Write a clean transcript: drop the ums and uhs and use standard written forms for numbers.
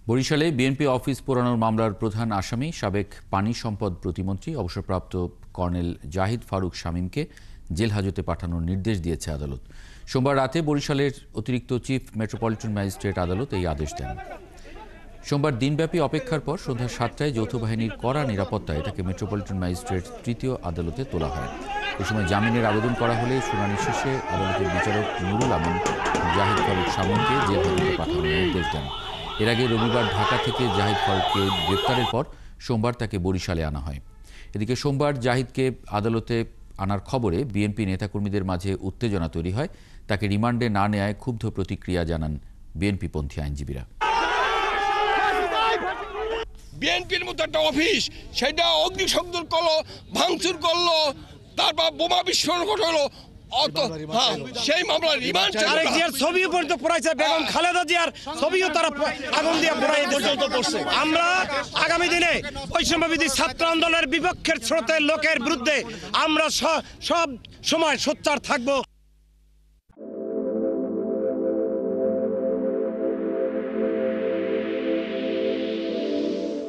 বরিশালে BNP office পোড়ানোর মামলার প্রধান আসামি সাবেক পানি সম্পদ প্রতিমন্ত্রী অবসরপ্রাপ্ত কর্নেল জাহিদ ফারুক শামীমকে জেল হাজতে পাঠানোর নির্দেশ দিয়েছে আদালত। সোমবার রাতে বরিশালের অতিরিক্ত চিফ মেট্রোপলিটন ম্যাজিস্ট্রেট আদালত এই আদেশ দেন। সোমবার দিনব্যাপী অপেক্ষার পর সন্ধ্যা ৭টায় যৌথ বাহিনীর কড়া নিরাপত্তায় তাকে মেট্রোপলিটন ম্যাজিস্ট্রেট তৃতীয় আদালতে তোলা হয়। এ সময় জামিনের আবেদন করা হলে শুনানি শেষে আদালতের বিচারক নুরুল আমিন জাহিদ ফারুক শামীমকে জেল হাজতে পাঠানোর নির্দেশ দেন। এর আগে রবিবার ঢাকা থেকে জাহিদ ফারুককে গ্রেপ্তারের পর সোমবার তাকে বরিশালে আনা হয়। এদিকে সোমবার জাহিদকে আদালতে আনার খবরে বিএনপি নেতাকর্মীদের মাঝে উত্তেজনা তৈরি হয়। তাকে রিমান্ডে না নেয়ায় ক্ষুব্ধ প্রতিক্রিয়া জানান বিএনপিপন্থী আইনজীবীরা। বিএনপির মতো একটা অফিস, সেটা অগ্নিসংযোগ করলো, ভাঙচুর করলো, তারপর বোমা বিস্ফোরণ ঘটালো, সেই মামলার রিমান্ড ছবিও পর্যন্ত পড়াইছে, বেগম খালেদা জিয়ার ছবিও তারা আগুন দিয়ে পড়াই পর্যন্ত করছে। আমরা আগামী দিনে বৈষম্যবিধি ছাত্র আন্দোলনের বিপক্ষের স্রোতের লোকের বিরুদ্ধে আমরা সব সময় সোচ্চার থাকবো।